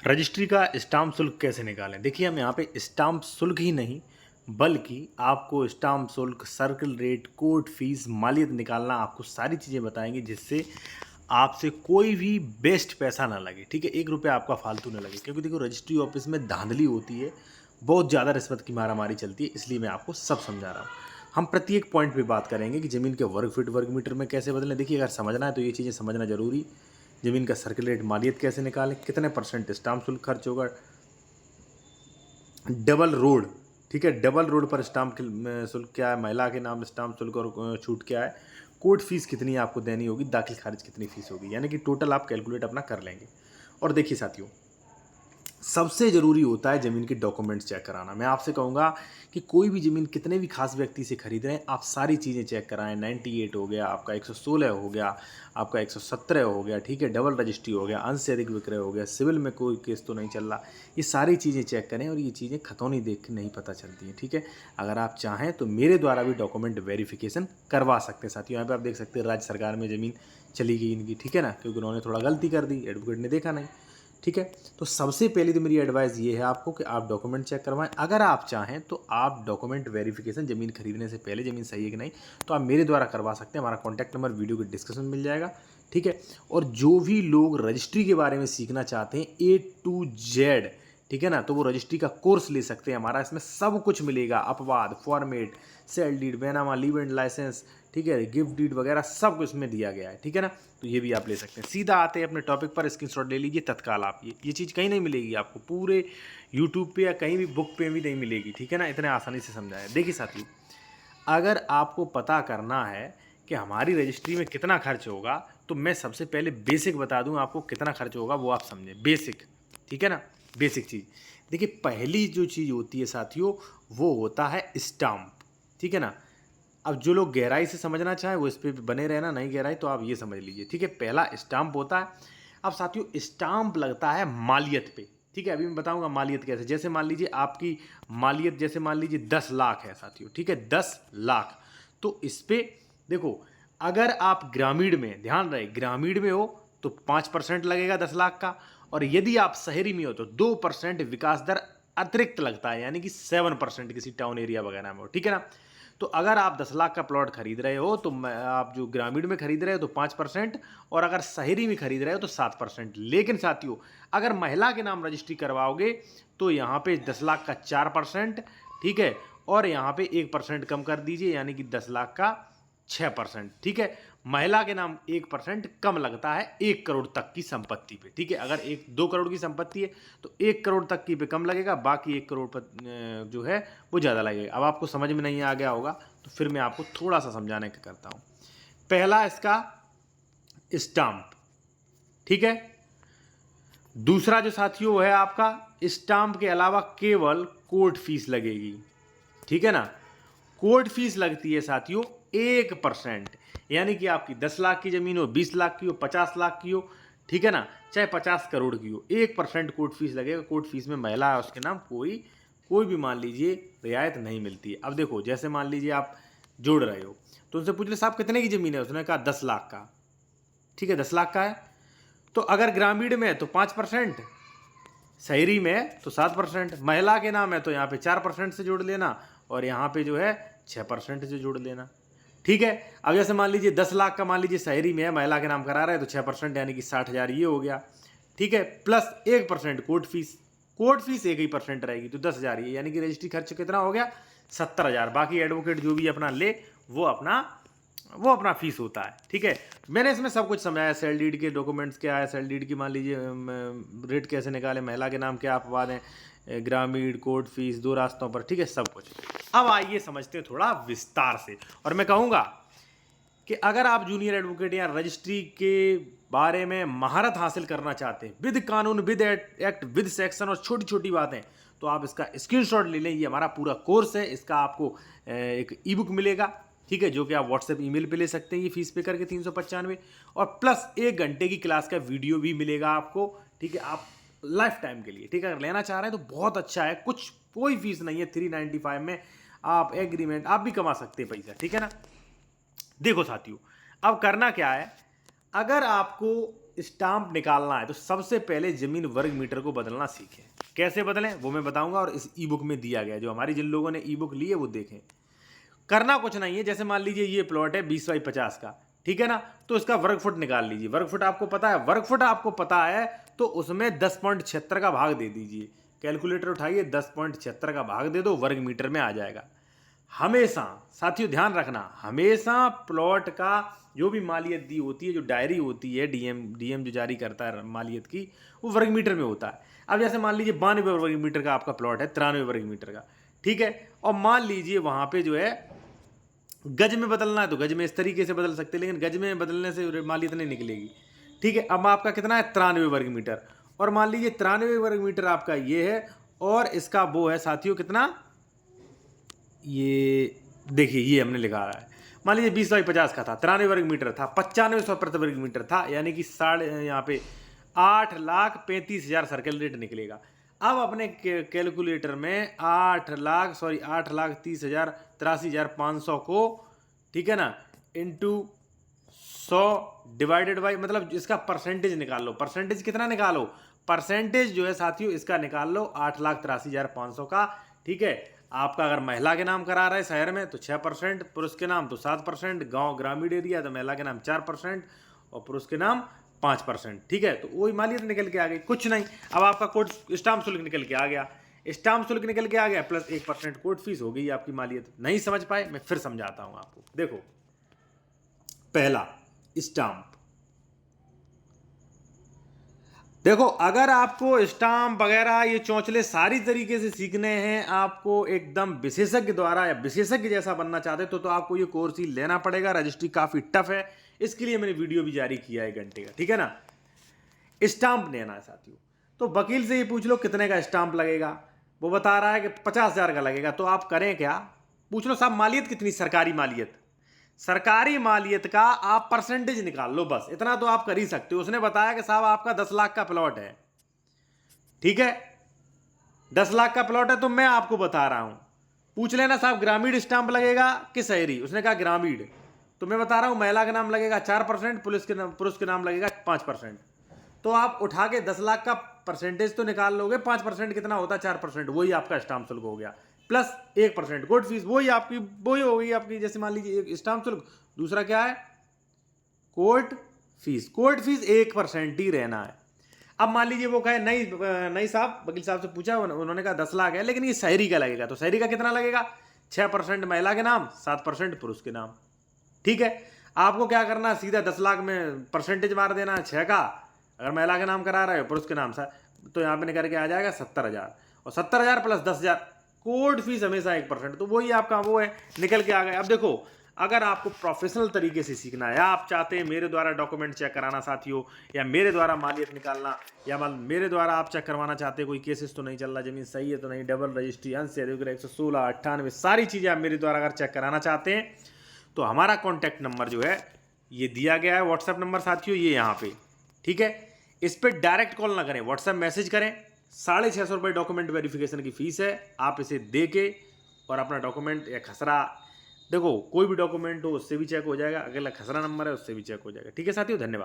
Registry का stamp शुल्क कैसे निकालें? देखिए, हम यहाँ पे स्टाम्प शुल्क ही नहीं, बल्कि आपको स्टाम्प शुल्क, सर्किल रेट, कोर्ट फीस, मालियत निकालना, आपको सारी चीज़ें बताएँगे जिससे आपसे कोई भी वेस्ट पैसा ना लगे, ठीक है? 1 रुपया आपका फालतू ना लगे, क्योंकि देखो रजिस्ट्री ऑफ़िस में धाँधली होती है, बहुत ज़्यादा रिश्वत की मारामारी चलती है, इसलिए मैं आपको सब समझा रहा हूँ। हम प्रत्येक पॉइंट पे बात करेंगे कि ज़मीन के वर्ग फीट, वर्ग मीटर में कैसे बदलें। देखिए, अगर समझना है तो ये चीज़ें समझना ज़रूरी। ज़मीन का सर्किल रेट, मालियत कैसे निकालें, कितने परसेंट स्टाम्प शुल्क खर्च होगा, डबल रोड, ठीक है, डबल रोड पर स्टाम्प शुल्क क्या है, महिला के नाम स्टाम्प शुल्क और छूट क्या है, कोर्ट फीस कितनी आपको देनी होगी, दाखिल खारिज कितनी फीस होगी, यानी कि टोटल आप कैलकुलेट अपना कर लेंगे। और देखिए साथियों, सबसे ज़रूरी होता है ज़मीन के डॉक्यूमेंट्स चेक कराना। मैं आपसे कहूँगा कि कोई भी ज़मीन कितने भी खास व्यक्ति से खरीद रहे हैं, आप सारी चीज़ें चेक कराएँ। 98 हो गया, आपका 116 हो गया, आपका 117 हो गया, ठीक है, डबल रजिस्ट्री हो गया, अंश से अधिक विक्रय हो गया, सिविल में कोई केस तो नहीं चल रहा। ये सारी चीज़ें चेक करें और ये चीज़ें खतौनी देख के नहीं पता चलती हैं, ठीक है। अगर आप चाहें तो मेरे द्वारा भी डॉक्यूमेंट वेरिफिकेशन करवा सकते हैं साथियों। यहाँ पे आप देख सकते हैं राज्य सरकार में ज़मीन चली गई इनकी, ठीक है ना, क्योंकि उन्होंने थोड़ा गलती कर दी, एडवोकेट ने देखा नहीं, ठीक है। तो सबसे पहले तो मेरी एडवाइस ये है आपको कि आप डॉक्यूमेंट चेक करवाएं। अगर आप चाहें तो आप डॉक्यूमेंट वेरिफिकेशन ज़मीन खरीदने से पहले, ज़मीन सही है कि नहीं, तो आप मेरे द्वारा करवा सकते हैं। हमारा कॉन्टैक्ट नंबर वीडियो के डिस्क्रिप्शन में मिल जाएगा, ठीक है। और जो भी लोग रजिस्ट्री के बारे में सीखना चाहते हैं A to Z, ठीक है ना, तो वो रजिस्ट्री का कोर्स ले सकते हैं हमारा। इसमें सब कुछ मिलेगा, अपवाद, फॉर्मेट, सेल डीड, बैनामा, लीव एंड लाइसेंस, ठीक है, गिफ्ट डीड वगैरह सब कुछ इसमें दिया गया है, ठीक है ना। तो ये भी आप ले सकते हैं। सीधा आते हैं अपने टॉपिक पर, स्क्रीनशॉट ले लीजिए तत्काल। आप ये चीज़ कहीं नहीं मिलेगी आपको, पूरे यूट्यूब पे या कहीं भी बुक पे भी नहीं मिलेगी, ठीक है ना। इतने आसानी से समझाया। देखिए साथियों, अगर आपको पता करना है कि हमारी रजिस्ट्री में कितना खर्च होगा, तो मैं सबसे पहले बेसिक बता दूं आपको कितना खर्च होगा, वो आप समझें। बेसिक, ठीक है ना, बेसिक चीज़। देखिए, पहली जो चीज़ होती है साथियों, वो होता है स्टाम्प, ठीक है ना। अब जो लोग गहराई से समझना चाहें वो इस पे बने रहना, नहीं गहराई तो आप ये समझ लीजिए, ठीक है। पहला स्टाम्प होता है। अब साथियों, स्टाम्प लगता है मालियत पे, ठीक है। अभी मैं बताऊंगा मालियत कैसे। जैसे मान लीजिए आपकी मालियत, जैसे मान लीजिए 10 लाख है साथियों, ठीक है, 10 लाख। तो इस पे देखो, अगर आप ग्रामीण में, ध्यान रहे, ग्रामीण में हो तो 5% लगेगा 10 लाख का, और यदि आप शहरी में हो तो 2% विकास दर अतिरिक्त लगता है, यानी कि 7% किसी टाउन एरिया वगैरह में हो, ठीक है ना। तो अगर आप 10 लाख का प्लॉट खरीद रहे हो तो आप जो ग्रामीण में खरीद रहे हो तो 5%, और अगर शहरी में खरीद रहे हो तो 7%। लेकिन साथियों, अगर महिला के नाम रजिस्ट्री करवाओगे तो यहाँ पे 10 लाख का 4%, ठीक है, और यहाँ पे 1% कम कर दीजिए, यानी कि 10 लाख का 6%, ठीक है। महिला के नाम 1% कम लगता है 1 करोड़ तक की संपत्ति पे, ठीक है। अगर 2 करोड़ की संपत्ति है तो 1 करोड़ तक की पे कम लगेगा, बाकी 1 करोड़ पर जो है वो ज़्यादा लगेगा। अब आपको समझ में नहीं आ गया होगा तो फिर मैं आपको थोड़ा सा समझाने का करता हूँ। पहला इसका स्टाम्प, ठीक है। दूसरा जो साथियों वो है आपका, स्टाम्प के अलावा केवल कोर्ट फीस लगेगी, ठीक है ना। कोर्ट फीस लगती है साथियों 1%, यानी कि आपकी 10 लाख की जमीन हो, 20 लाख की हो, 50 लाख की हो, ठीक है ना, चाहे 50 करोड़ की हो, 1% कोर्ट फीस लगेगा। कोर्ट फीस में महिला है उसके नाम कोई भी मान लीजिए रियायत नहीं मिलती है। अब देखो, जैसे मान लीजिए आप जोड़ रहे हो तो उनसे पूछ ले साहब कितने की जमीन है, उसने कहा 10 लाख का, ठीक है, 10 लाख का है। तो अगर ग्रामीण में है तो 5%, शहरी में है तो 7%, महिला के नाम है तो यहाँ पे 4% से जोड़ लेना, और यहाँ पे जो है 6% से जोड़ लेना, ठीक है। अब जैसे मान लीजिए 10 लाख का, मान लीजिए शहरी में है, महिला के नाम करा रहे हैं तो 6%, यानी कि 60,000 ये हो गया, ठीक है, plus 1% court fees. Court fees 1% रहेगी तो 10,000 ये, यानी कि रजिस्ट्री खर्च कितना हो गया, 70,000। बाकी एडवोकेट जो भी अपना ले वो अपना फीस होता है, ठीक है। मैंने इसमें सब कुछ समझाया, सेल डीड के डॉक्यूमेंट्स क्या है, सेल डीड की मान लीजिए रेट कैसे निकाले, महिला के नाम क्या अपवाद हैं, ग्रामीण, कोर्ट फीस, 2 रास्तों पर, ठीक है, सब कुछ। अब आइए समझते हैं थोड़ा विस्तार से। और मैं कहूँगा कि अगर आप जूनियर एडवोकेट या रजिस्ट्री के बारे में महारत हासिल करना चाहते हैं, विद कानून, विद एक्ट, विद सेक्शन और छोटी छोटी बातें, तो आप इसका स्क्रीनशॉट ले लें। ये हमारा पूरा कोर्स है, इसका आपको एक ई बुक मिलेगा, ठीक है, जो कि आप व्हाट्सएप ईमेल पे ले सकते हैं, ये फीस पे करके 395, और प्लस 1 घंटे की क्लास का वीडियो भी मिलेगा आपको, ठीक है, आप लाइफ टाइम के लिए, ठीक है। अगर लेना चाह रहे हैं तो बहुत अच्छा है, कोई फीस नहीं है, 395 में आप एग्रीमेंट आप भी कमा सकते हैं पैसा, ठीक है ना। देखो साथियों, अब करना क्या है, अगर आपको स्टाम्प निकालना है तो सबसे पहले जमीन वर्ग मीटर को बदलना सीखें। कैसे बदलें वो मैं बताऊंगा, और इस ई बुक में दिया गया है। जो हमारी जिन लोगों ने ई बुक ली है वो देखें। करना कुछ नहीं है, जैसे मान लीजिए ये प्लॉट है 20 बाई 50 का, ठीक है ना, तो इसका वर्ग फुट निकाल लीजिए। वर्ग फुट आपको पता है, वर्ग फुट आपको पता है तो उसमें 10.76 का भाग दे दीजिए। कैलकुलेटर उठाइए, 10.76 का भाग दे दो, वर्ग मीटर में आ जाएगा। हमेशा साथियों ध्यान रखना, हमेशा प्लॉट का जो भी मालियत दी होती है, जो डायरी होती है डीएम जो जारी करता है मालियत की, वो वर्ग मीटर में होता है। अब जैसे मान लीजिए 92 वर्ग मीटर का आपका प्लॉट है, 93 वर्ग मीटर का, ठीक है, और मान लीजिए वहां पे जो है गज में बदलना है तो गज में इस तरीके से बदल सकते हैं, लेकिन गज में बदलने से मालियत नहीं निकलेगी, ठीक है। अब आपका कितना है 93 वर्ग मीटर, और मान लीजिए 93 वर्ग मीटर आपका ये है, और इसका वो है साथियों कितना, ये देखिए ये हमने लिखा है, मान लीजिए 20 बाई 50 का था, 93 वर्ग मीटर था, 9500 प्रति वर्ग मीटर था, यानी कि यहाँ पे 8,35,000 सर्कल रेट निकलेगा। अब अपने कैलकुलेटर में 8,30,000 को, ठीक है ना, इंटू 100 डिवाइडेड बाई, मतलब इसका परसेंटेज निकाल लो। परसेंटेज कितना निकालो, परसेंटेज जो है साथियों इसका निकाल लो 8,83,500 का, ठीक है। आपका अगर महिला के नाम करा रहा है शहर में तो 6%, पुरुष के नाम तो 7%, गांव ग्रामीण एरिया तो महिला के नाम 4% और पुरुष के नाम 5%, ठीक है। तो वही मालियत निकल के आ गई, कुछ नहीं। अब आपका कोर्ट स्टाम्प शुल्क निकल के आ गया, स्टाम्प शुल्क निकल के आ गया, प्लस 1% कोर्ट फीस हो गई आपकी मालियत। नहीं समझ पाए, मैं फिर समझाता हूं आपको। देखो, पहला स्टाम्प, देखो अगर आपको स्टाम्प वगैरह ये चौंचले सारी तरीके से सीखने हैं, आपको एकदम विशेषज्ञ द्वारा या विशेषज्ञ जैसा बनना चाहते तो आपको ये कोर्स ही लेना पड़ेगा। रजिस्ट्री काफी टफ है, इसके लिए मैंने वीडियो भी जारी किया है 1 घंटे का, ठीक है ना। स्टाम्प लेना है साथियों, तो वकील से ये पूछ लो कितने का स्टाम्प लगेगा, वो बता रहा है कि 50,000 का लगेगा। तो आप करें क्या, पूछ लो साहब मालियत कितनी, सरकारी मालियत, सरकारी मालियत का आप परसेंटेज निकाल लो, बस इतना तो आप कर ही सकते हो। उसने बताया कि साहब आपका 10 लाख का प्लॉट है, ठीक है, 10 लाख का प्लॉट है, तो मैं आपको बता रहा हूं, पूछ लेना साहब ग्रामीण स्टाम्प लगेगा कि शहरी। उसने कहा ग्रामीण, तो मैं बता रहा हूं महिला का नाम लगेगा 4%, पुरुष के नाम लगेगा 5%। तो आप उठा के 10 लाख का परसेंटेज तो निकाल लोगे, 5% कितना होता है 4%, वही आपका स्टाम्प शुल्क हो गया, प्लस 1% कोर्ट फीस, वही हो गई आपकी। जैसे मान लीजिए एक स्टाम्प शुल्क, दूसरा क्या है कोर्ट फीस, कोर्ट फीस 1% ही रहना है। अब मान लीजिए वो कहे नहीं साहब, वकील साहब से पूछा, उन्होंने कहा 10 लाख है, लेकिन ये शहरी का लगेगा, तो शहरी का कितना लगेगा, 6% महिला के नाम, 7% पुरुष के नाम, ठीक है। आपको क्या करना, सीधा 10 लाख में परसेंटेज मार देना है 6 का, अगर महिला के नाम करा रहे हो, पुरुष के नाम तो यहाँ पे निकल के आ जाएगा 70,000, और 70,000 प्लस 10,000 कोर्ट फीस हमेशा 1%, तो वही आपका वो है, निकल के आ गए। अब देखो, अगर आपको प्रोफेशनल तरीके से सीखना है, आप चाहते हैं मेरे द्वारा डॉक्यूमेंट चेक कराना साथियों, या मेरे द्वारा मालियत निकालना, या मेरे द्वारा आप चेक करवाना चाहते हैं, कोई केसेस तो नहीं चल रहा, जमीन सही है तो नहीं, डबल रजिस्ट्री, अंश से 116, 98, सारी चीज़ें आप मेरे द्वारा अगर चेक कराना चाहते हैं तो हमारा कॉन्टैक्ट नंबर जो है ये दिया गया है, व्हाट्सएप नंबर साथियों, ये यहाँ पे, ठीक है। इस पर डायरेक्ट कॉल ना करें, व्हाट्सएप मैसेज करें। 650 रुपये डॉक्यूमेंट वेरिफिकेशन की फीस है, आप इसे दे के और अपना डॉक्यूमेंट या खसरा, देखो कोई भी डॉक्यूमेंट हो उससे भी चेक हो जाएगा, अगला खसरा नंबर है उससे भी चेक हो जाएगा, ठीक है साथियों, धन्यवाद।